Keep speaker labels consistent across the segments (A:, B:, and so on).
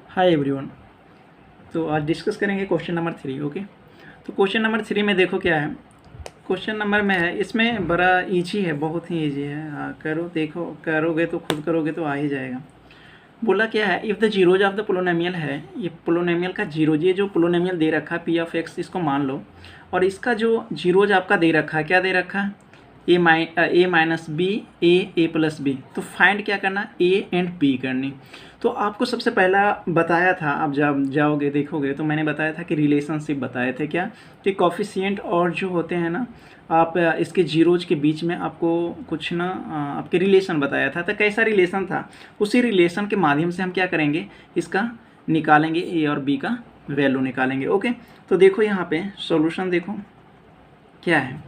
A: Hi everyone. तो आज discuss करेंगे क्वेश्चन नंबर 3। ओके, तो क्वेश्चन नंबर 3 में देखो क्या है। क्वेश्चन नंबर में है, इसमें बड़ा ईजी है, बहुत ही ईजी है। हाँ करो, देखो करोगे तो खुद करोगे तो आ ही जाएगा। बोला क्या है, if the zeros of the polynomial है, ये पोलोनोमियल का जीरोज, ये जो पोलोनोमियल दे रखा है पी ऑफ एक्स, इसको मान लो। और इसका जो जीरोज आपका दे रखा है, क्या दे रखा है, ए माइनस बी, ए प्लस बी। तो फाइंड क्या करना, ए एंड बी करनी। तो आपको सबसे पहला बताया था, आप जब जाओगे देखोगे तो मैंने बताया था कि रिलेशनशिप बताए थे क्या, कि कॉफिशिएंट और जो होते हैं ना, आप इसके जीरोज के बीच में आपको कुछ ना आपके रिलेशन बताया था। तो कैसा रिलेशन था, उसी रिलेशन के माध्यम से हम क्या करेंगे, इसका निकालेंगे, ए और बी का वैल्यू निकालेंगे। ओके, तो देखो यहाँ पे सॉल्यूशन देखो क्या है,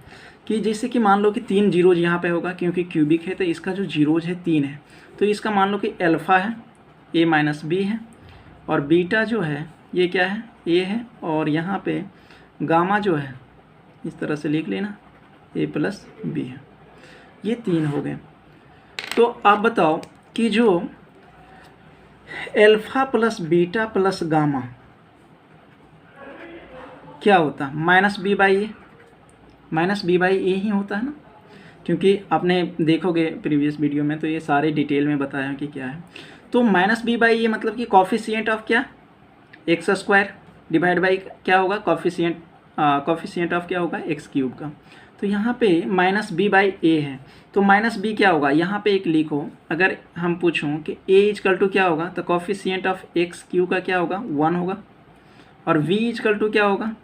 A: कि जैसे कि मान लो कि 3 जीरोज यहाँ पे होगा, क्योंकि क्यूबिक है तो इसका जो जीरोज है 3 है। तो इसका मान लो कि अल्फ़ा है, ए माइनस बी है, और बीटा जो है ये क्या है, ए है, और यहाँ पे गामा जो है इस तरह से लिख लेना, ए प्लस बी है। ये 3 हो गए। तो आप बताओ कि जो alpha plus beta plus gamma क्या होता, minus b by a, minus b by a ही होता है ना, क्योंकि आपने देखोगे प्रीवियस वीडियो में तो ये सारे डिटेल में बताया कि क्या है। तो माइनस बी बाई ए मतलब कि कॉफिशिएंट ऑफ क्या, एक्स स्क्वायर डिवाइड बाई क्या होगा, कॉफिशिएंट ऑफ क्या होगा, एक्स क्यूब का। तो यहाँ पे माइनस बी बाई ए है, तो माइनस बी क्या होगा, यहाँ पे एक लिखो। अगर हम पूछूं कि ए इजकल टू क्या होगा, तो कॉफिशिएंट ऑफ एक्स क्यूब का क्या होगा, 1 होगा। और वी इजकल टू क्या होगा,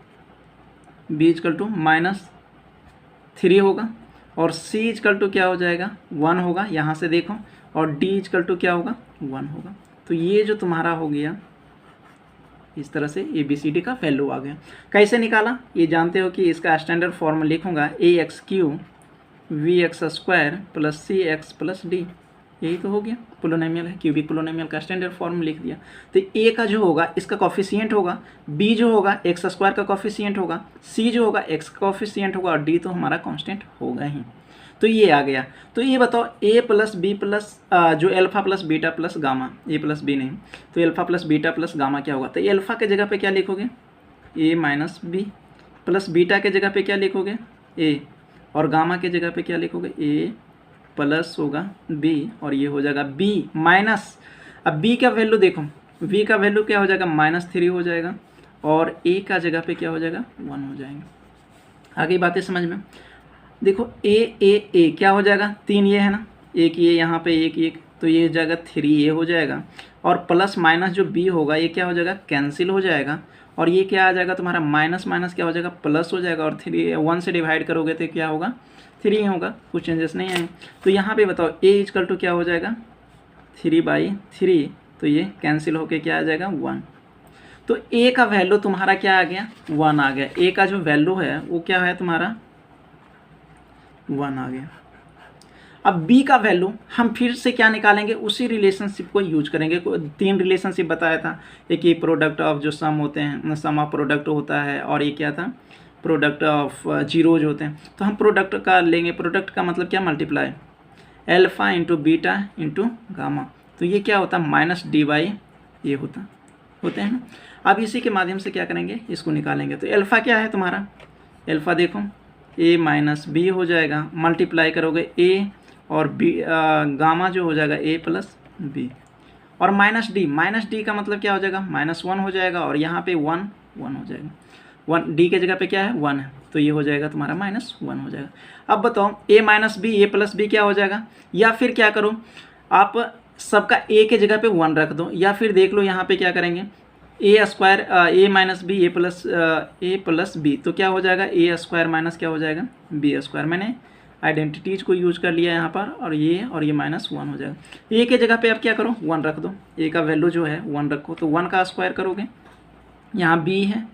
A: बी इजकल टू -3 होगा। और सी इजकल टू क्या हो जाएगा, 1 होगा, यहाँ से देखो। और डी इजकल टू क्या होगा, 1 होगा। तो ये जो तुम्हारा हो गया, इस तरह से ए बी सी डी का वैल्यू आ गया। कैसे निकाला, ये जानते हो कि इसका स्टैंडर्ड फॉर्म लिखूंगा, a x cube b x square plus c x plus d. यही तो हो गया, पोलोनोमियल है, क्यूबिक पोलोनोमियल का स्टैंडर्ड फॉर्म लिख दिया। तो ए का जो होगा इसका कॉफिशिएंट होगा, बी जो होगा एक्स स्क्वायर का कॉफिशिएंट होगा, सी जो होगा एक्स का कॉफिशिएंट होगा, और डी तो हमारा कांस्टेंट होगा ही। तो ये आ गया। तो ये बताओ ए प्लस बी प्लस जो alpha plus beta plus gamma, a plus b नहीं, तो alpha plus beta plus gamma क्या होगा। तो अल्फा के जगह पे क्या लिखोगे, a minus b, plus beta के जगह पे क्या लिखोगे, ए, और गामा के जगह पे क्या लिखोगे, ए प्लस होगा बी, और ये हो जाएगा बी माइनस। अब बी का वैल्यू देखो, वी का वैल्यू क्या हो जाएगा, -3 हो जाएगा, और ए का जगह पे क्या हो जाएगा, 1 हो जाएगा। आगे बातें समझ में देखो, ए क्या हो जाएगा, 3 ये है ना, एक ये यहाँ पे एक, तो ये हो जाएगा 3 ये हो जाएगा। और प्लस माइनस जो बी होगा ये क्या हो जाएगा, कैंसिल हो जाएगा। और ये क्या आ जाएगा तुम्हारा, माइनस माइनस क्या हो जाएगा, प्लस हो जाएगा। और 1 से डिवाइड करोगे तो क्या होगा, 3 होगा, कुछ चेंजेस नहीं आएंगे। तो यहाँ पे बताओ ए इजकल टू क्या हो जाएगा, 3/3, तो ये कैंसिल होके क्या आ जाएगा, 1। तो ए का वैल्यू तुम्हारा क्या आ गया, 1 आ गया। ए का जो वैल्यू है वो क्या है तुम्हारा, 1 आ गया। अब बी का वैल्यू हम फिर से क्या निकालेंगे, उसी रिलेशनशिप को यूज करेंगे। 3 रिलेशनशिप बताया था, एक ये प्रोडक्ट ऑफ जो सम होते हैं, सम ऑफ प्रोडक्ट होता है, और ये क्या था, प्रोडक्ट ऑफ जीरोज होते हैं। तो हम प्रोडक्ट का लेंगे, प्रोडक्ट का मतलब क्या, multiply, alpha into beta into gamma. तो ये क्या होता है, -d/, ये होते हैं ना। अब इसी के माध्यम से क्या करेंगे, इसको निकालेंगे। तो अल्फा क्या है तुम्हारा, अल्फा देखो ए माइनस बी हो जाएगा, मल्टीप्लाई करोगे ए, और बी गामा जो हो जाएगा ए प्लस बी, और माइनस डी का मतलब क्या हो जाएगा, -1 हो जाएगा। और यहाँ पे 1 हो जाएगा, 1 डी के जगह पे क्या है, 1 है, तो ये हो जाएगा तुम्हारा -1 हो जाएगा। अब बताओ ए माइनस बी, ए प्लस बी क्या हो जाएगा, या फिर क्या करो, आप सबका ए के जगह पे 1 रख दो, या फिर देख लो यहाँ पे क्या करेंगे, ए स्क्वायर ए माइनस बी ए प्लस बी, तो क्या हो जाएगा, ए स्क्वायर माइनस क्या हो जाएगा, बी स्क्वायर। मैंने आइडेंटिटीज को यूज कर लिया यहाँ पर, और ये -1 हो जाएगा। ए के जगह पे आप क्या करो, 1 रख दो, ए का वैल्यू जो है 1 रखो, तो 1 का स्क्वायर करोगे, यहाँ बी है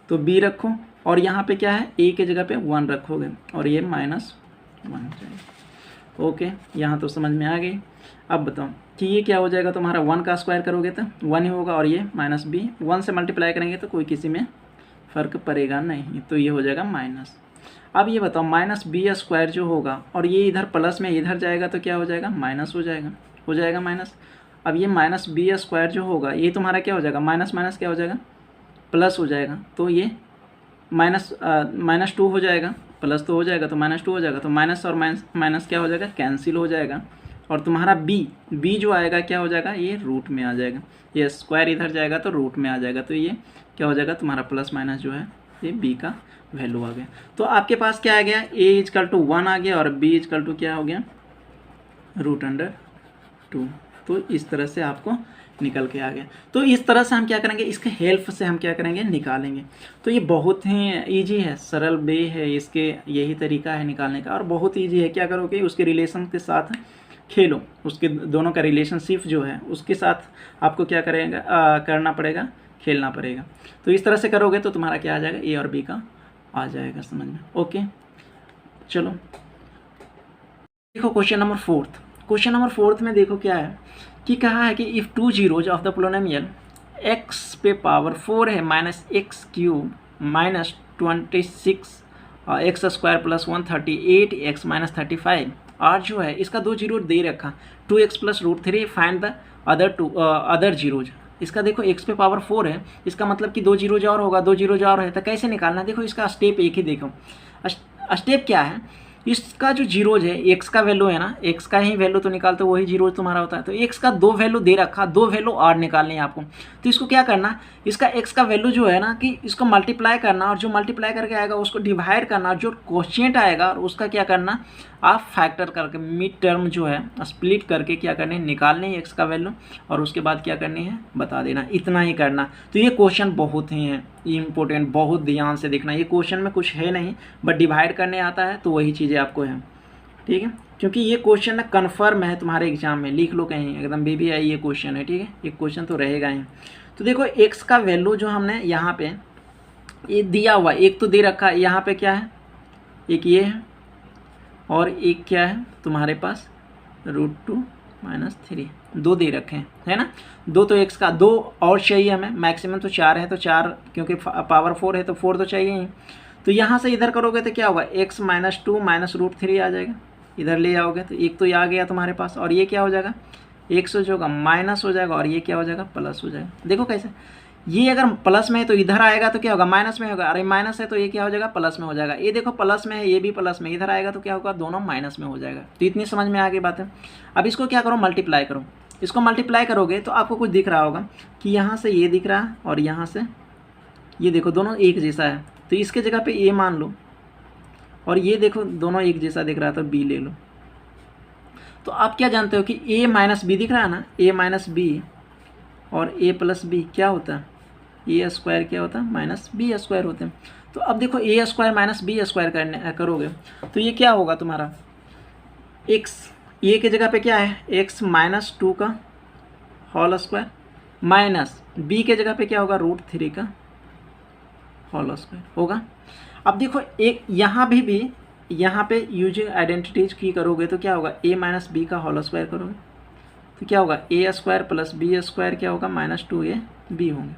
A: तो बी रखो, और यहाँ पे क्या है, ए के जगह पे 1 रखोगे, और ये -1 हो जाएगा। ओके, यहाँ तो समझ में आ गई। अब बताओ कि ये क्या हो जाएगा तुम्हारा, 1 का स्क्वायर करोगे तो 1 ही होगा, और ये -b, 1 से मल्टीप्लाई करेंगे तो कोई किसी में फ़र्क पड़ेगा नहीं, तो ये हो जाएगा माइनस। अब ये बताओ -b² जो होगा, और ये इधर प्लस में इधर जाएगा तो क्या हो जाएगा, माइनस हो जाएगा माइनस। अब ये माइनस बी स्क्वायर जो होगा ये तुम्हारा क्या हो जाएगा, माइनस माइनस क्या हो जाएगा, प्लस हो जाएगा। तो ये माइनस 2 हो जाएगा, प्लस तो हो जाएगा तो -2 हो जाएगा, तो माइनस और माइनस क्या हो जाएगा, कैंसिल हो जाएगा। और तुम्हारा बी जो आएगा क्या हो जाएगा, ये रूट में आ जाएगा, ये स्क्वायर इधर जाएगा तो रूट में आ जाएगा, तो ये क्या हो जाएगा तुम्हारा प्लस माइनस जो है ये बी का वैल्यू आ गया। तो आपके पास क्या आ गया, a = 1 आ गया और b = क्या हो गया, √2। तो इस तरह से आपको निकल के आ गया। तो इस तरह से हम क्या करेंगे, इसके हेल्प से हम क्या करेंगे, निकालेंगे। तो ये बहुत ही इजी है, सरल वे है, इसके यही तरीका है निकालने का, और बहुत इजी है। क्या करोगे, उसके रिलेशन के साथ खेलो, उसके दोनों का रिलेशनशिप जो है उसके साथ आपको क्या करना पड़ेगा, खेलना पड़ेगा। तो इस तरह से करोगे तो तुम्हारा क्या आ जाएगा, ए और बी का आ जाएगा समझ में। ओके, चलो देखो क्वेश्चन नंबर 4। क्वेश्चन नंबर 4 में देखो क्या है कि कहा है कि if 2 zeros of the polynomial x पे पावर 4 है -x³ -26 x² + 138x -35 और जो है इसका 2 जीरो दे रखा 2x + √3 find the other zeros. इसका देखो x पे पावर 4 है, इसका मतलब कि 2 जीरो और होगा, 2 जीरो और है तो कैसे निकालना। देखो इसका स्टेप एक ही, देखो स्टेप क्या है, इसका जो जीरोज है x का वैल्यू है ना, x का ही वैल्यू तो निकालते वही जीरोज तुम्हारा होता है। तो x का 2 वैल्यू दे रखा, 2 वैल्यू और निकालनी है आपको। तो इसको क्या करना, इसका x का वैल्यू जो है ना कि इसको मल्टीप्लाई करना, और जो मल्टीप्लाई करके आएगा उसको डिवाइड करना, और जो क्वोशिएंट आएगा और उसका क्या करना, आप फैक्टर करके मिड टर्म जो है स्प्लिट करके क्या करने, निकालने है x का वैल्यू, और उसके बाद क्या करनी है बता देना, इतना ही करना। तो ये क्वेश्चन बहुत ही है इम्पोर्टेंट, बहुत ध्यान से देखना। ये क्वेश्चन में कुछ है नहीं, बट डिवाइड करने आता है तो वही चीज़ें आपको है, ठीक है। क्योंकि ये क्वेश्चन ना कन्फर्म है तुम्हारे एग्जाम में, लिख लो कहीं एकदम BBI ये क्वेश्चन है, ठीक है, ये क्वेश्चन तो रहेगा ही। तो देखो x का वैल्यू जो हमने यहाँ पे ये दिया हुआ, एक तो दे रखा है यहाँ पे, क्या है, एक ये है और एक क्या है तुम्हारे पास √2 - 3, 2 दे रखे हैं, है ना। 2 तो x का 2 और चाहिए हमें, मैक्सिमम तो 4 है, तो 4 क्योंकि पावर 4 है तो 4 तो चाहिए ही। तो यहाँ से इधर करोगे तो क्या होगा, x - 2 - √3 आ जाएगा, इधर ले आओगे तो एक तो ये आ गया तुम्हारे पास, और ये क्या हो जाएगा, x जो होगा माइनस हो जाएगा, और ये क्या हो जाएगा, प्लस हो जाएगा। देखो कैसे, ये अगर प्लस में है तो इधर आएगा तो क्या होगा, माइनस में होगा, अरे माइनस है तो ये क्या हो जाएगा, प्लस में हो जाएगा। ये देखो प्लस में है, ये भी प्लस में, इधर आएगा तो क्या होगा, दोनों माइनस में हो जाएगा। तो इतनी समझ में आ गई बात है। अब इसको क्या करो, मल्टीप्लाई करो। इसको मल्टीप्लाई करोगे तो आपको कुछ दिख रहा होगा कि यहाँ से ये दिख रहा है और यहाँ से ये, देखो दोनों एक जैसा है, तो इसके जगह पे a मान लो, और ये देखो दोनों एक जैसा दिख रहा है तो b ले लो। तो आप क्या जानते हो कि a - b दिख रहा है ना, a - b और a + b क्या होता है, a² क्या होता है, -b² होते हैं। तो अब देखो a² - b² करोगे तो ये क्या होगा तुम्हारा, x a के जगह पे क्या है, x - 2 का होल स्क्वायर माइनस b के जगह पे क्या होगा, √3 का होल स्क्वायर होगा। अब देखो एक यहाँ भी यहाँ पे यूजिंग आइडेंटिटीज की करोगे तो क्या होगा, a - b का होल स्क्वायर करोगे तो क्या होगा, a² + b² क्या होगा, -2ab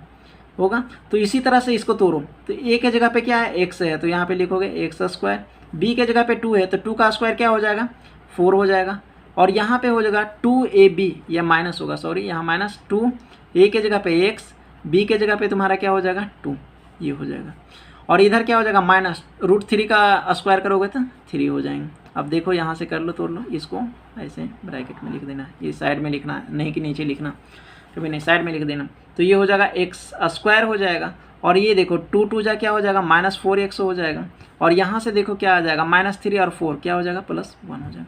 A: होगा। तो इसी तरह से इसको तोड़ो, तो a के जगह पे क्या है, x है तो यहाँ पे लिखोगे x², b के जगह पे 2 है तो 2 का स्क्वायर क्या हो जाएगा, 4 हो जाएगा, और यहाँ पे हो जाएगा 2ab, या माइनस होगा, सॉरी यहाँ -2, a के जगह पे x, b के जगह पे तुम्हारा क्या हो जाएगा 2, ये हो जाएगा, और इधर क्या हो जाएगा -√3 का स्क्वायर करोगे तो 3 हो जाएंगे। अब देखो यहाँ से कर लो, तोड़ लो, इसको ऐसे ब्रैकेट में लिख देना, ये साइड में लिखना नहीं कि नीचे लिखना, कभी नहीं, साइड में लिख देना। तो ये हो जाएगा x² हो जाएगा, और ये देखो 2 2 जा क्या हो जाएगा, -4x हो जाएगा, और यहाँ से देखो क्या आ जाएगा, -3 और 4 क्या हो जाएगा, +1 हो जाएगा।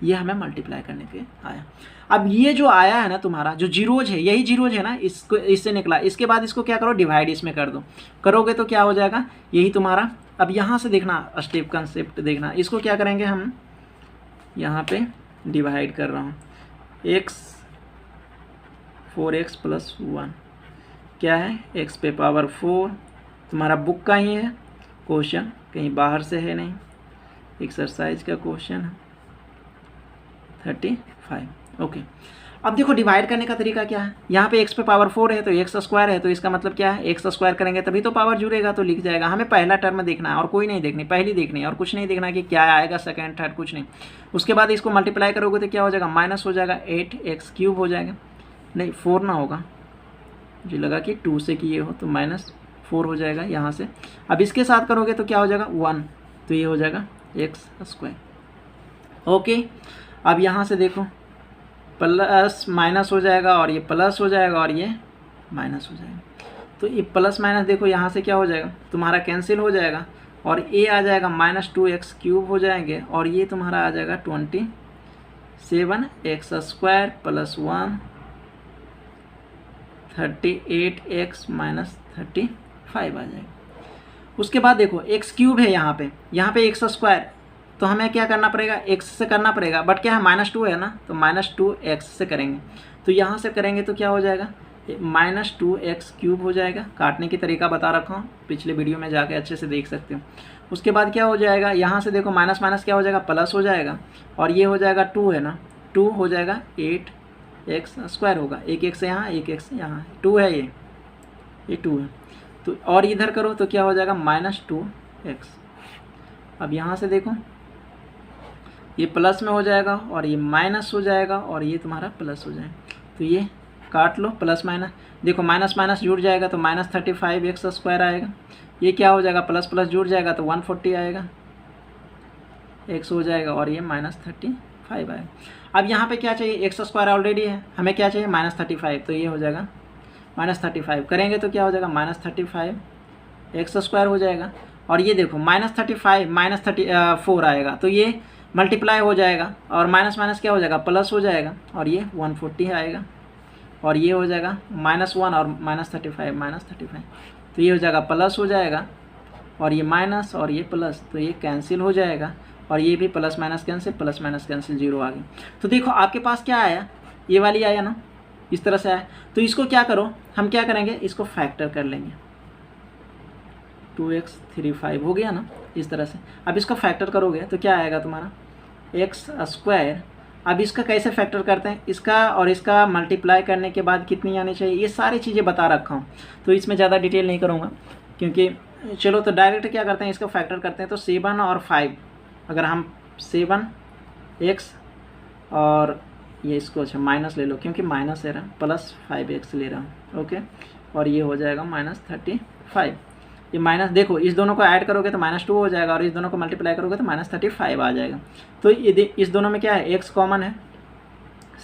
A: ये हमें मल्टीप्लाई करने पे आया। अब ये जो आया है ना तुम्हारा जो जीरोज है, यही जीरोज है ना, इसको इससे निकला, इसके बाद इसको क्या करो, डिवाइड इसमें कर दो, करोगे तो क्या हो जाएगा, यही तुम्हारा। अब यहाँ से देखना स्टेप कंसेप्ट देखना, इसको क्या करेंगे हम, यहाँ पे डिवाइड कर रहा हूँ, 4x + 1 क्या है, x पे पावर 4, तुम्हारा बुक का ही है क्वेश्चन, कहीं बाहर से है नहीं, एक्सरसाइज का क्वेश्चन है 35। ओके, अब देखो डिवाइड करने का तरीका क्या है, यहाँ पे x पे पावर 4 है तो x² है, तो इसका मतलब क्या है, x² करेंगे तभी तो पावर जुड़ेगा, तो लिख जाएगा। हमें पहला टर्म देखना है और कोई नहीं देखनी, पहली देखनी है और कुछ नहीं देखना कि क्या आएगा सेकंड थर्ड, कुछ नहीं। उसके बाद इसको मल्टीप्लाई करोगे तो क्या हो जाएगा, माइनस हो जाएगा 8x³ हो जाएगा, नहीं 4 ना होगा, मुझे लगा कि 2 से किए हो, तो -4 हो जाएगा यहाँ से। अब इसके साथ करोगे तो क्या हो जाएगा 1, तो ये हो जाएगा x²। ओके, अब यहाँ से देखो प्लस माइनस हो जाएगा और ये प्लस हो जाएगा और ये माइनस हो जाएगा। तो ये प्लस माइनस देखो यहाँ से क्या हो जाएगा तुम्हारा कैंसिल हो जाएगा और ये आ जाएगा -2x³ हो जाएंगे और ये तुम्हारा आ जाएगा 27x² + 1 38x - 35 आ जाएगा। उसके बाद देखो x³ है यहाँ पे x², तो हमें क्या करना पड़ेगा x से करना पड़ेगा, बट क्या है -2 है ना, तो -2x से करेंगे। तो यहाँ से करेंगे तो क्या हो जाएगा -2x³ हो जाएगा। काटने की तरीका बता रखा हूँ, पिछले वीडियो में जाके अच्छे से देख सकते हो। उसके बाद क्या हो जाएगा यहाँ से देखो माइनस माइनस क्या हो जाएगा प्लस हो जाएगा और ये हो जाएगा 2 है ना, 2 हो जाएगा 8x² होगा, एक एक से यहाँ एक एक से यहाँ, 2 है ये 2 है। तो और इधर करो तो क्या हो जाएगा -2x। अब यहाँ से देखो ये प्लस में हो जाएगा और ये माइनस हो जाएगा और ये तुम्हारा प्लस हो जाएगा। तो ये काट लो प्लस माइनस, देखो माइनस माइनस जुड़ जाएगा तो -35x² आएगा। ये क्या हो जाएगा प्लस प्लस जुड़ जाएगा तो 140 आएगा, x हो जाएगा और ये -35 आएगा। अब यहाँ पे क्या चाहिए x² ऑलरेडी है, हमें क्या चाहिए -35, तो ये हो जाएगा -35 करेंगे तो क्या हो जाएगा -35x² हो जाएगा। और ये देखो -35 -34 आएगा तो ये मल्टीप्लाई हो जाएगा और माइनस माइनस क्या हो जाएगा प्लस हो जाएगा और ये 140 आएगा और ये हो जाएगा -1 और -35 तो ये हो जाएगा प्लस हो जाएगा और ये माइनस और ये प्लस, तो ये कैंसिल हो जाएगा और ये भी प्लस माइनस कैंसिल 0 आ गई। तो देखो आपके पास क्या आया, ये वाली आया ना, इस तरह से आया। तो इसको क्या करो, हम क्या करेंगे इसको फैक्टर कर लेंगे, 2x35 हो गया ना इस तरह से। अब इसका फैक्टर करोगे तो क्या आएगा तुम्हारा x²। अब इसका कैसे फैक्टर करते हैं, इसका और इसका मल्टीप्लाई करने के बाद कितनी आनी चाहिए, ये सारी चीज़ें बता रखा हूँ, तो इसमें ज़्यादा डिटेल नहीं करूँगा क्योंकि चलो तो डायरेक्ट क्या करते हैं इसका फैक्टर करते हैं। तो 7 और 5, अगर हम 7x और ये इसको अच्छा माइनस ले लो क्योंकि माइनस है रहा, +5x ले रहा हूँ, ओके। और ये हो जाएगा -35, ये माइनस देखो इस दोनों को ऐड करोगे तो -2 हो जाएगा और इस दोनों को मल्टीप्लाई करोगे तो -35 आ जाएगा। तो ये इस दोनों में क्या है x कॉमन है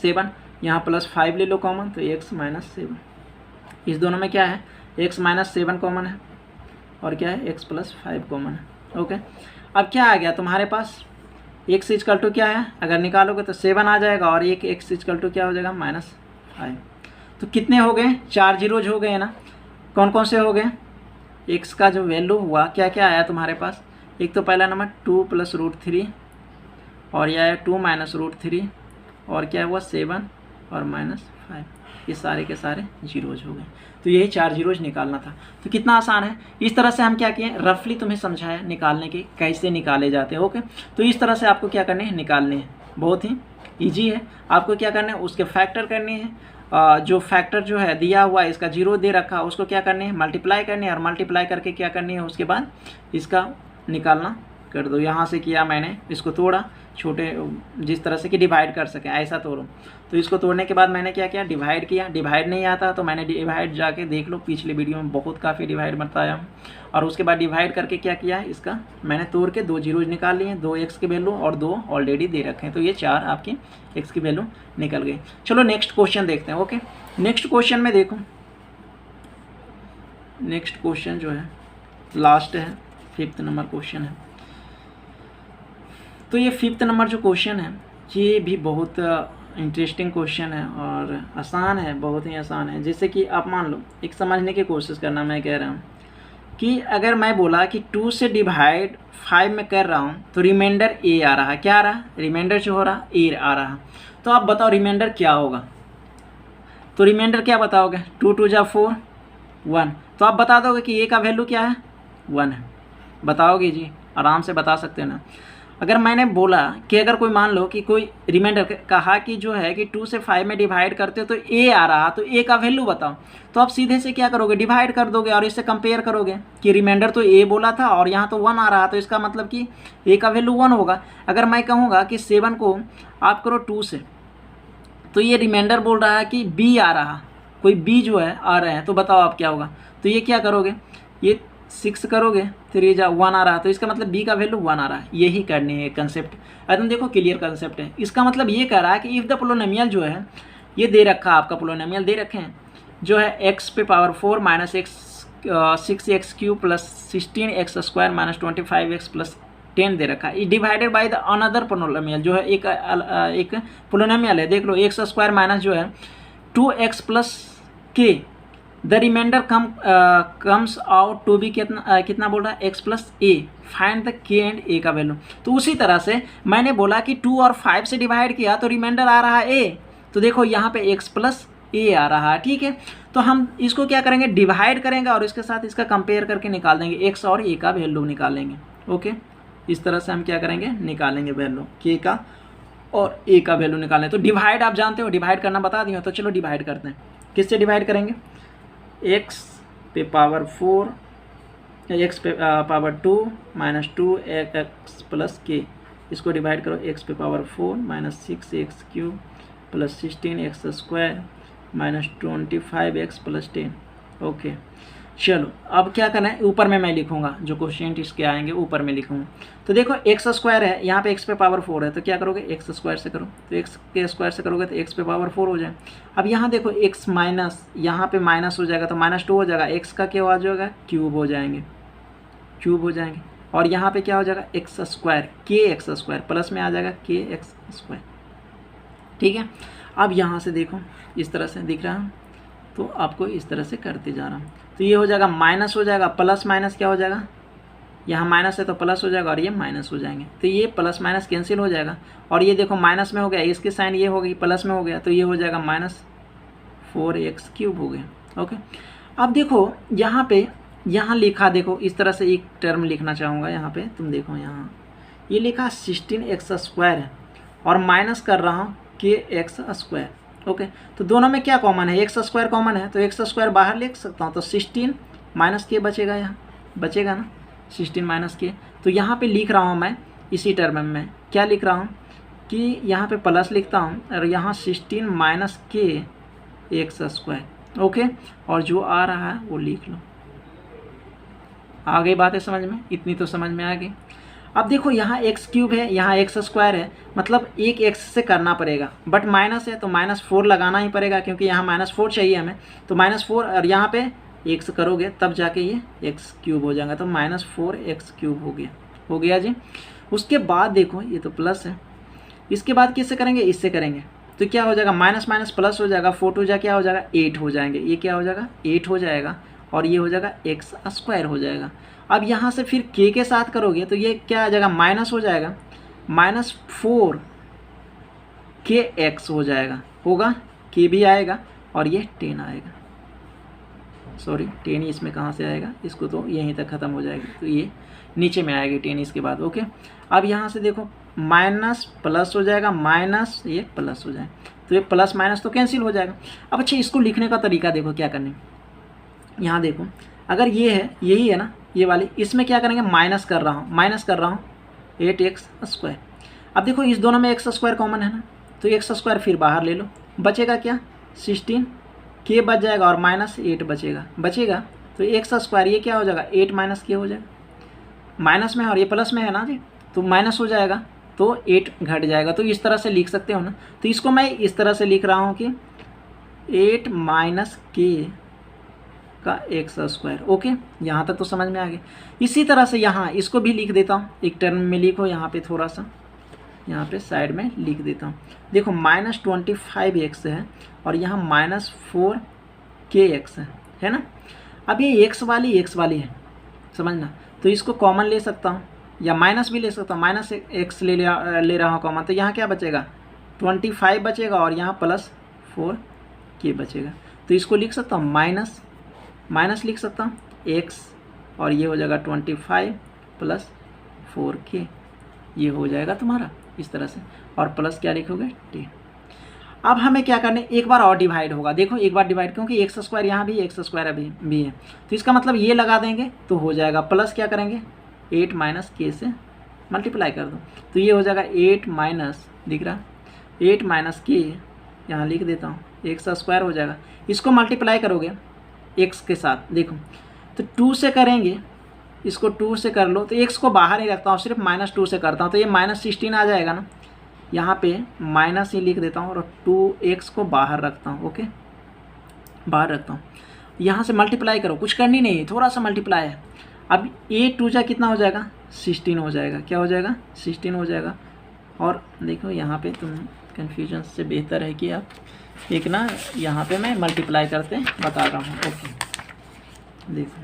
A: 7, यहाँ +5 ले लो कॉमन तो x - 7। इस दोनों में क्या है x - 7 कॉमन है और क्या है x + 5 कॉमन है, ओके। अब क्या आ गया तुम्हारे पास x = क्या है, अगर निकालोगे तो 7 आ जाएगा और एक x = क्या हो जाएगा -5। तो कितने हो गए 4 जीरोज हो गए ना, कौन कौन से हो गए, x का जो वैल्यू हुआ क्या क्या आया तुम्हारे पास, एक तो पहला नंबर 2 + √3 और यह आया 2 - √3 और क्या हुआ 7 और -5, ये सारे के सारे जीरोज हो गए। तो यही 4 जीरोज निकालना था। तो कितना आसान है, इस तरह से हम क्या किए रफली तुम्हें समझाया निकालने के कैसे निकाले जाते हैं, ओके। तो इस तरह से आपको क्या करने हैं निकालने हैं, बहुत ही ईजी है। आपको क्या करना है उसके फैक्टर करने हैं, जो फैक्टर जो है दिया हुआ है इसका 0 दे रखा है उसको क्या करने हैं मल्टीप्लाई करने हैं और मल्टीप्लाई करके क्या करनी है उसके बाद इसका निकालना कर दो। यहाँ से किया मैंने, इसको तोड़ा छोटे जिस तरह से कि डिवाइड कर सके ऐसा तोड़ो। तो इसको तोड़ने के बाद मैंने क्या किया डिवाइड किया, डिवाइड नहीं आता तो मैंने डिवाइड जाके देख लो, पिछले वीडियो में बहुत काफ़ी डिवाइड बताया हूँ। और उसके बाद डिवाइड करके क्या किया इसका मैंने तोड़ के 2 जीरोज निकाल लिए, 2 x की वैल्यू और 2 ऑलरेडी दे रखे हैं, तो ये 4 आपकी x की वैल्यू निकल गई। चलो नेक्स्ट क्वेश्चन देखते हैं, ओके। नेक्स्ट क्वेश्चन में देखो, नेक्स्ट क्वेश्चन जो है लास्ट है, 5th नंबर क्वेश्चन है। तो ये 5th नंबर जो क्वेश्चन है ये भी बहुत इंटरेस्टिंग क्वेश्चन है और आसान है, बहुत ही आसान है। जैसे कि आप मान लो एक समझने की कोशिश करना, मैं कह रहा हूँ कि अगर मैं बोला कि 2 से डिवाइड 5 में कर रहा हूँ तो रिमाइंडर a आ रहा है, क्या आ रहा है रिमाइंडर जो हो रहा a आ रहा है। तो आप बताओ रिमाइंडर क्या होगा, तो रिमाइंडर क्या बताओगे 2 × 2 = 4 1, तो आप बता दोगे कि a का वैल्यू क्या है 1 है, बताओगे जी आराम से बता सकते हो ना। अगर मैंने बोला कि अगर कोई मान लो कि कोई रिमाइंडर कहा कि जो है कि 2 से 5 में डिवाइड करते हो तो a आ रहा, तो a का वैल्यू बताओ, तो आप सीधे से क्या करोगे डिवाइड कर दोगे और इससे कंपेयर करोगे कि रिमाइंडर तो a बोला था और यहाँ तो 1 आ रहा, तो इसका मतलब कि a का वैल्यू 1 होगा। अगर मैं कहूँगा कि 7 को आप करो 2 से, तो ये रिमाइंडर बोल रहा है कि बी आ रहा, कोई बी जो है आ रहे हैं, तो बताओ आप क्या होगा। तो ये क्या करोगे, ये 6 करोगे, फिर ये 1 आ रहा है, तो इसका मतलब बी का वैल्यू 1 आ रहा है। यही करनी है कंसेप्ट, एकदम देखो क्लियर कंसेप्ट है। इसका मतलब ये कह रहा है कि इफ़ द पोलिनोमियल जो है, ये दे रखा आपका पोलिनोमियल दे रखे हैं जो है x पे power 4 minus x 6x cube plus 16x square minus 25x plus 10 दे रखा है, divided by the another polynomial जो है एक पोलिनोमियल है, देख लो x स्क्वायर माइनस जो है 2x plus k, the remainder comes out to be कितना बोल रहा है x plus a, find the k and a का वैल्यू। तो उसी तरह से मैंने बोला कि 2 और 5 से डिवाइड किया तो रिमाइंडर आ रहा है a, तो देखो यहाँ पे x प्लस ए आ रहा है, ठीक है। तो हम इसको क्या करेंगे, डिवाइड करेंगे और इसके साथ इसका कंपेयर करके निकाल देंगे, x और a का वैल्यू निकालेंगे। ओके, इस तरह से हम क्या करेंगे, निकालेंगे वैल्यू k का और a का वैल्यू निकालें। तो डिवाइड आप जानते हो, डिवाइड करना बता दिया, तो चलो डिवाइड करते हैं। किससे डिवाइड करेंगे, x पे पावर 4, x पे power 2 minus 2x plus k, इसको डिवाइड करो, x पे power 4 minus 6x cube plus 16x square minus 25x plus 10। Okay, चलो अब क्या करना है, ऊपर में मैं लिखूंगा जो क्वेश्चन इसके आएंगे ऊपर में लिखूंगा। तो देखो x स्क्वायर है, यहाँ पे x पे पावर 4 है, तो क्या करोगे, x स्क्वायर से करो, तो x के स्क्वायर से करोगे तो x पे पावर 4 हो जाए। अब यहाँ देखो x माइनस, यहाँ पे माइनस हो जाएगा तो माइनस 2 हो जाएगा, x का क्या हो जाएगा, क्यूब हो जाएंगे, क्यूब हो जाएंगे। और यहाँ पे क्या हो जाएगा, एक्स स्क्वायर, के एक्स स्क्वायर प्लस में आ जाएगा के एक्स स्क्वायर, ठीक है। अब यहाँ से देखो इस तरह से दिख रहा है, तो आपको इस तरह से करते जा रहा हूँ। तो ये हो जाएगा माइनस हो जाएगा, प्लस माइनस क्या हो जाएगा, यहाँ माइनस है तो प्लस हो जाएगा और ये माइनस हो जाएंगे, तो ये प्लस माइनस कैंसिल हो जाएगा। और ये देखो माइनस में हो गया, इसके साइन ये हो गई, प्लस में हो गया, तो ये हो जाएगा माइनस 4x क्यूब हो गया। ओके, अब देखो यहाँ पे, यहाँ लिखा देखो इस तरह से एक टर्म लिखना चाहूँगा, यहाँ पे तुम देखो, यहाँ ये लिखा 16x स्क्वायर है और माइनस कर रहा हूँ के एक्स स्क्वायर। ओके, तो दोनों में क्या कॉमन है, एक्स स्क्वायर कॉमन है, तो एक्स स्क्वायर बाहर लिख सकता हूँ, तो 16 माइनस के बचेगा, यहाँ बचेगा ना 16 माइनस के। तो यहाँ पे लिख रहा हूँ मैं इसी टर्म में, क्या लिख रहा हूँ कि यहाँ पे प्लस लिखता हूँ और यहाँ 16 माइनस के एक्स स्क्वायर। ओके, और जो आ रहा है वो लिख लो। आ गई बातें समझ में, इतनी तो समझ में आ गई। अब देखो यहाँ एक्स क्यूब है, यहाँ एक्स स्क्वायर है, मतलब एक एक्स से करना पड़ेगा, बट माइनस है तो माइनस 4 लगाना ही पड़ेगा, क्योंकि यहाँ माइनस 4 चाहिए हमें, तो माइनस 4 और यहाँ पे एक्स करोगे तब जाके ये एक्स क्यूब हो जाएगा, तो माइनस 4x क्यूब हो गया जी। उसके बाद देखो ये तो प्लस है, इसके बाद किससे करेंगे, इससे करेंगे, तो क्या हो जाएगा, माइनस माइनस प्लस हो जाएगा, 4 टू जा क्या हो जाएगा, 8 हो जाएंगे, ये क्या हो जाएगा, 8 हो जाएगा, और ये हो जाएगा एक्स स्क्वायर हो जाएगा। अब यहाँ से फिर के साथ करोगे तो ये क्या आ जाएगा, माइनस हो जाएगा, माइनस 4 के एक्स हो जाएगा, होगा के भी आएगा और ये 10 आएगा, सॉरी 10 इसमें कहाँ से आएगा, इसको तो यहीं तक ख़त्म हो जाएगी, तो ये नीचे में आएगी 10 इसके बाद। ओके, अब यहाँ से देखो माइनस प्लस हो जाएगा, माइनस ये प्लस हो जाए, तो ये प्लस माइनस तो कैंसिल हो जाएगा। अब अच्छा इसको लिखने का तरीका देखो क्या करने, यहाँ देखो अगर ये है, यही है ना ये वाली, इसमें क्या करेंगे, माइनस कर रहा हूँ 8x स्क्वायर। अब देखो इस दोनों में एक्स स्क्वायर कॉमन है ना, तो एक्स स्क्वायर फिर बाहर ले लो, बचेगा क्या, 16 के बच जाएगा और माइनस 8 बचेगा, तो एक्स स्क्वायर ये क्या हो जाएगा, 8 माइनस के हो जाएगा, माइनस में और ये प्लस में है ना जी, तो माइनस हो जाएगा तो 8 घट जाएगा। तो इस तरह से लिख सकते हो ना, तो इसको मैं इस तरह से लिख रहा हूँ कि 8 माइनस के का एक्स स्क्वायर। ओके, यहाँ तक तो समझ में आ गया। इसी तरह से यहाँ इसको भी लिख देता हूँ, एक टर्म में लिखो, यहाँ पे थोड़ा सा यहाँ पे साइड में लिख देता हूँ। देखो माइनस 25x है और यहाँ माइनस 4kx है ना। अब ये x वाली है, समझना, तो इसको कॉमन ले सकता हूँ या माइनस भी ले सकता हूँ, माइनस x ले रहा हूँ कॉमन, तो यहाँ क्या बचेगा, 25 बचेगा और यहाँ प्लस 4k बचेगा। तो इसको लिख सकता हूँ माइनस लिख सकता हूँ x और ये हो जाएगा 25 प्लस 4k, ये हो जाएगा तुम्हारा इस तरह से, और प्लस क्या लिखोगे 10। अब हमें क्या करना है, एक बार और डिवाइड होगा, देखो एक बार डिवाइड, क्योंकि एक्स स्क्वायर यहाँ भी एक्स स्क्वायर अभी भी है, तो इसका मतलब ये लगा देंगे तो हो जाएगा, प्लस क्या करेंगे 8 माइनस के से मल्टीप्लाई कर दो, तो ये हो जाएगा 8 माइनस, दिख रहा 8 माइनस के यहाँ लिख देता हूँ, एक्स स्क्वायर हो जाएगा। इसको मल्टीप्लाई करोगे एक्स के साथ, देखो तो 2 से करेंगे, इसको 2 से कर लो, तो एक्स को बाहर ही रखता हूँ, सिर्फ -2 से करता हूँ, तो ये -16 आ जाएगा ना। यहाँ पे माइनस ही लिख देता हूँ और 2x को बाहर रखता हूँ, ओके, बाहर रखता हूँ। यहाँ से मल्टीप्लाई करो, कुछ करनी नहीं है, थोड़ा सा मल्टीप्लाई है। अब a 2 जा कितना हो जाएगा, 16 हो जाएगा। क्या हो जाएगा, 16 हो जाएगा। और देखो यहाँ पे तुम कन्फ्यूजन से बेहतर है कि आप एक ना यहाँ पे मैं मल्टीप्लाई करते बता रहा हूँ, ओके। देखो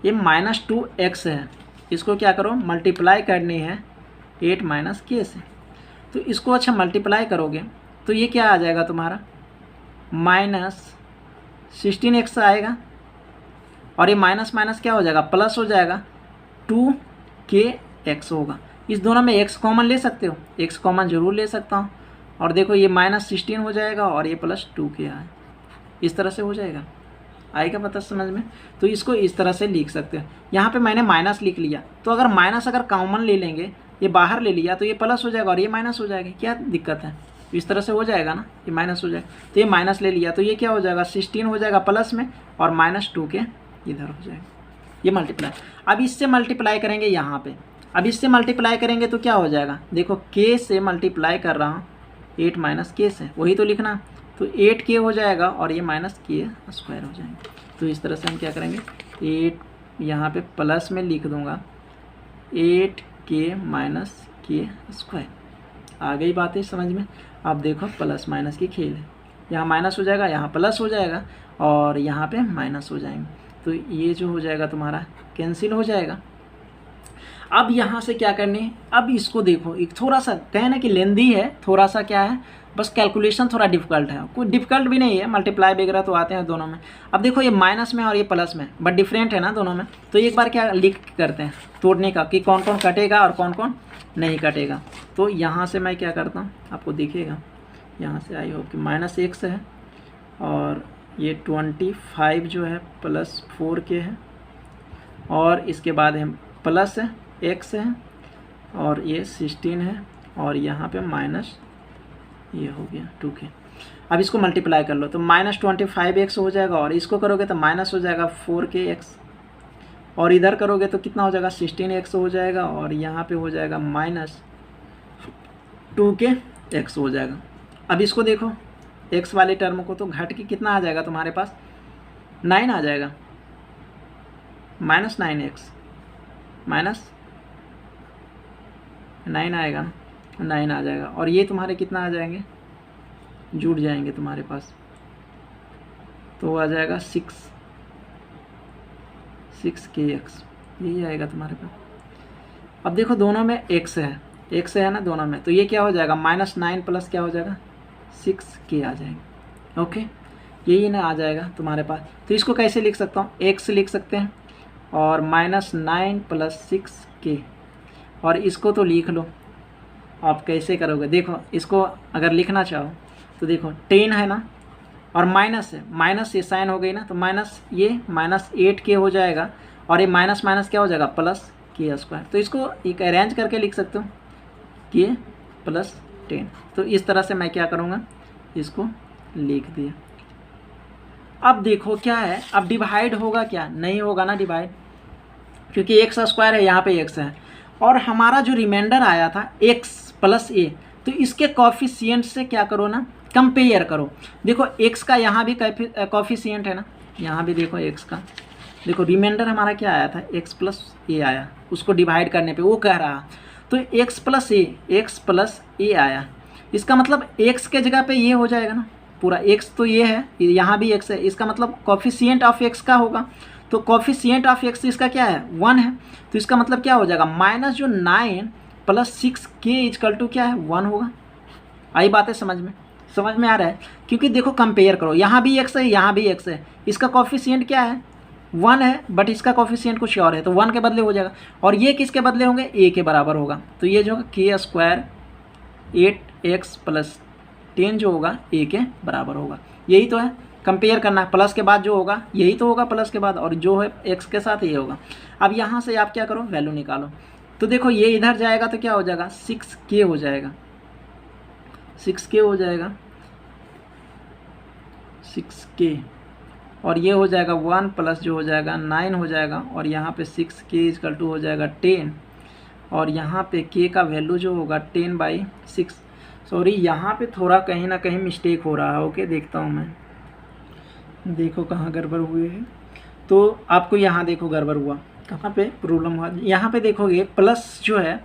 A: ये -2x है, इसको क्या करो, मल्टीप्लाई करनी है 8 - k से। तो इसको अच्छा मल्टीप्लाई करोगे तो ये क्या आ जाएगा तुम्हारा, -16x आएगा, और ये माइनस माइनस क्या हो जाएगा, प्लस हो जाएगा, 2kx होगा। इस दोनों में x कॉमन ले सकते हो, x कॉमन जरूर ले सकता हूँ। और देखो ये -16 हो जाएगा और ये +2k है, इस तरह से हो जाएगा। आएगा पता समझ में। तो इसको इस तरह से लिख सकते हो। यहाँ पे मैंने माइनस लिख लिया, तो अगर माइनस अगर कॉमन ले लेंगे, ये बाहर ले लिया तो ये प्लस हो जाएगा और ये माइनस हो जाएगा, क्या दिक्कत है, इस तरह से हो जाएगा ना, ये माइनस हो जाएगा। तो ये माइनस ले लिया तो ये क्या हो जाएगा, 16 हो जाएगा प्लस में, और -2k इधर हो जाएगा, ये मल्टीप्लाई। अब इससे मल्टीप्लाई करेंगे यहाँ पे, अब इससे मल्टीप्लाई करेंगे तो क्या हो जाएगा, देखो k से मल्टीप्लाई कर रहा हूँ 8 - k से, वही तो लिखना, तो 8k हो जाएगा और ये -k स्क्वायर हो जाएगा। तो इस तरह से हम क्या करेंगे, 8 यहाँ पे प्लस में लिख दूँगा 8k - k स्क्वायर। आ गई बातें समझ में। अब देखो प्लस माइनस की खेल है, यहाँ माइनस हो जाएगा, यहाँ प्लस हो जाएगा और यहाँ पे माइनस हो जाएंगे, तो ये जो हो जाएगा तुम्हारा कैंसिल हो जाएगा। अब यहाँ से क्या करनी है, अब इसको देखो, एक थोड़ा सा कहे ना कि लेंदी है, थोड़ा सा क्या है, बस कैलकुलेशन थोड़ा डिफिकल्ट है, कोई डिफिकल्ट भी नहीं है, मल्टीप्लाई वगैरह तो आते हैं दोनों में। अब देखो ये माइनस में और ये प्लस में, बट डिफरेंट है ना दोनों में। तो एक बार क्या लिख करते हैं तोड़ने का, कि कौन कौन कटेगा और कौन कौन नहीं कटेगा। तो यहाँ से मैं क्या करता हूँ, आपको दिखेगा, यहाँ से आई होप कि -x है, और ये 25 जो है +4k है, और इसके बाद है प्लस है x है, और ये 16 है, और यहाँ पे माइनस ये हो गया 2k। अब इसको मल्टीप्लाई कर लो तो -25x हो जाएगा, और इसको करोगे तो माइनस हो जाएगा 4kx, और इधर करोगे तो कितना हो जाएगा 16x हो जाएगा, और यहाँ पे हो जाएगा -2kx हो जाएगा। अब इसको देखो x वाले टर्म को, तो घट के कितना आ जाएगा तुम्हारे पास, 9 आ जाएगा, -9x -9 आएगा ना, 9 आ जाएगा, और ये तुम्हारे कितना आ जाएंगे, जुड़ जाएंगे तुम्हारे पास, तो आ जाएगा 6kx, यही आएगा तुम्हारे पास। अब देखो दोनों में x है ना दोनों में, तो ये क्या हो जाएगा, -9 प्लस क्या हो जाएगा 6k आ जाएगा, ओके, यही ना आ जाएगा तुम्हारे पास। तो इसको कैसे लिख सकता हूँ, x लिख सकते हैं, और -9 + 6k, और इसको तो लिख लो। आप कैसे करोगे, देखो इसको अगर लिखना चाहो तो देखो 10 है ना, और माइनस है, माइनस ये साइन हो गई ना, तो माइनस ये -8k हो जाएगा, और ये माइनस माइनस क्या हो जाएगा +k स्क्वायर। तो इसको एक अरेंज करके लिख सकते हो k + 10। तो इस तरह से मैं क्या करूँगा, इसको लिख दिया। अब देखो क्या है, अब डिवाइड होगा क्या, नहीं होगा ना डिवाइड, क्योंकि x स्क्वायर है, यहाँ पे x है, और हमारा जो रिमाइंडर आया था x + a, तो इसके कॉफिशिएंट से क्या करो ना, कंपेयर करो। देखो x का यहाँ भी कॉफिशिएंट है ना, यहाँ भी देखो x का, देखो रिमाइंडर हमारा क्या आया था, x + a आया, उसको डिवाइड करने पे वो कह रहा, तो x + a आया, इसका मतलब x के जगह पे ये हो जाएगा ना, पूरा x तो ये है, यहाँ भी x है, इसका मतलब कॉफिशिएंट ऑफ x का होगा, तो कॉफिशिएंट ऑफ x इसका क्या है, 1 है, तो इसका मतलब क्या हो जाएगा, माइनस जो 9 + 6k = क्या है, 1 होगा। आई बातें समझ में आ रहा है, क्योंकि देखो कंपेयर करो, यहाँ भी x है, यहाँ भी x है, इसका कॉफिशिएंट क्या है, 1 है, बट इसका कॉफिशिएंट कुछ और है, तो 1 के बदले हो जाएगा, और ये किसके बदले होंगे, a के बराबर होगा, तो ये जो k स्क्वायर 8x + 10 जो होगा a के बराबर होगा। यही तो है, कंपेयर करना, प्लस के बाद जो होगा यही तो होगा प्लस के बाद, और जो है x के साथ ये होगा। अब यहाँ से आप क्या करो, वैल्यू निकालो, तो देखो ये इधर जाएगा तो क्या हो जाएगा, 6k हो जाएगा, 6k हो जाएगा, 6k, और ये हो जाएगा 1 प्लस जो हो जाएगा 9 हो जाएगा, और यहाँ पे 6k इक्वल टू हो जाएगा 10, और यहाँ पे k का वैल्यू जो होगा 10/6। सॉरी, यहाँ पे थोड़ा कहीं ना कहीं मिस्टेक हो रहा है। ओके, देखता हूँ मैं, देखो कहाँ गड़बड़ हुए है। तो आपको यहाँ देखो गड़बड़ हुआ, कहाँ पे प्रॉब्लम हुआ, यहाँ पे देखोगे प्लस जो है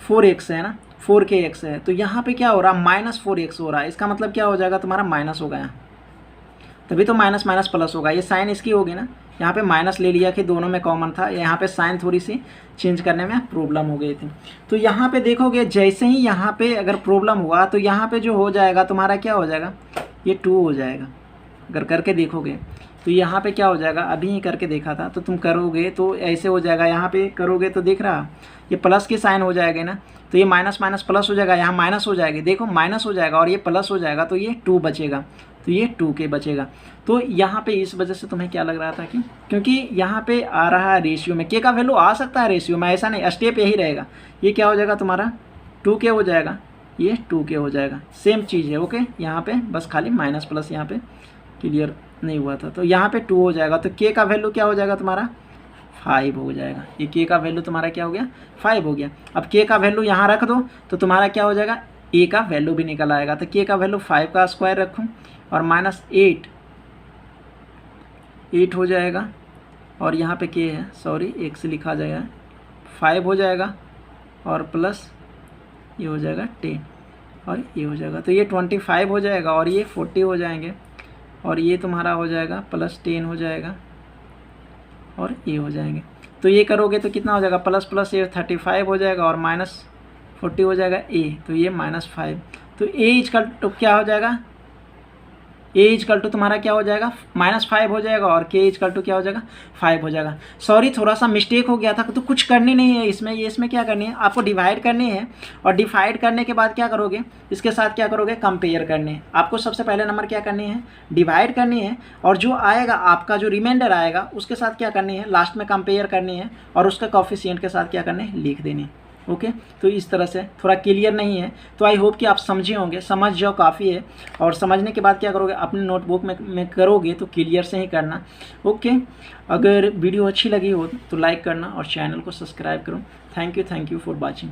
A: 4x है ना, 4kx है, तो यहाँ पे क्या हो रहा है -4x हो रहा है। इसका मतलब क्या हो जाएगा तुम्हारा माइनस हो गया, तभी तो माइनस माइनस प्लस होगा। ये साइन इसकी होगी ना, यहाँ पे माइनस ले लिया कि दोनों में कॉमन था, यहाँ पे साइन थोड़ी सी चेंज करने में प्रॉब्लम हो गई थी। तो यहाँ पे देखोगे जैसे ही यहाँ पे अगर प्रॉब्लम हुआ तो यहाँ पे जो हो जाएगा तुम्हारा क्या हो जाएगा, ये 2 हो जाएगा। अगर करके देखोगे तो यहाँ पे क्या हो जाएगा, अभी ही करके देखा था, तो तुम करोगे तो ऐसे हो जाएगा। यहाँ पे करोगे तो देख रहा, ये प्लस की साइन हो जाएगा ना, तो ये माइनस माइनस प्लस हो जाएगा, यहाँ माइनस हो जाएगी, देखो माइनस हो जाएगा, और ये प्लस हो जाएगा, तो ये 2 बचेगा, तो ये 2k बचेगा। तो यहाँ पे इस वजह से तुम्हें क्या लग रहा था कि क्योंकि यहाँ पे आ रहा है रेशियो में, k का वैल्यू आ सकता है रेशियो में, ऐसा नहीं, स्टेप यही रहेगा। ये क्या हो जाएगा तुम्हारा 2k हो जाएगा, ये 2k हो जाएगा, सेम चीज़ है। ओके, यहाँ पे बस खाली माइनस प्लस यहाँ पे क्लियर नहीं हुआ था, तो यहाँ पे 2 हो जाएगा, तो k का वैल्यू क्या हो जाएगा तुम्हारा 5 हो जाएगा। ये k का वैल्यू तुम्हारा क्या हो गया 5 हो गया। अब k का वैल्यू यहाँ रख दो तो तुम्हारा क्या हो जाएगा, a का वैल्यू भी निकल आएगा। तो k का वैल्यू 5 का स्क्वायर रखूँ और -8 हो जाएगा, और यहाँ पे k है, सॉरी 1 से लिखा जाएगा, 5 हो जाएगा, और प्लस ये हो जाएगा 10, और ये हो जाएगा, तो ये 25 हो जाएगा, और ये 40 हो जाएंगे, और ये तुम्हारा हो जाएगा +10 हो जाएगा, और ये हो जाएंगे। तो ये करोगे तो कितना हो जाएगा, प्लस प्लस ये 35 हो जाएगा, और -40 हो जाएगा a, तो ये -5। तो a इक्वल टू क्या हो जाएगा, a इक्वल टू तुम्हारा क्या हो जाएगा -5 हो जाएगा, और k इक्वल टू क्या हो जाएगा 5 हो जाएगा। सॉरी, थोड़ा सा मिस्टेक हो गया था, तो कुछ करनी नहीं है इसमें। ये इसमें क्या करनी है, आपको डिवाइड करनी है, और डिवाइड करने के बाद क्या करोगे, इसके साथ क्या करोगे, कंपेयर करने हैं। आपको सबसे पहले नंबर क्या करनी है, डिवाइड करनी है, और जो आएगा आपका जो रिमाइंडर आएगा उसके साथ क्या करनी है, लास्ट में कंपेयर करनी है, और उसका कोफिशिएंट के साथ क्या करने है, लिख देने। ओके, तो इस तरह से थोड़ा क्लियर नहीं है, तो आई होप कि आप समझे होंगे, समझ जाओ काफ़ी है। और समझने के बाद क्या करोगे, अपने नोटबुक में करोगे तो क्लियर से ही करना। ओके, अगर वीडियो अच्छी लगी हो तो लाइक करना और चैनल को सब्सक्राइब करो। Thank you for watching.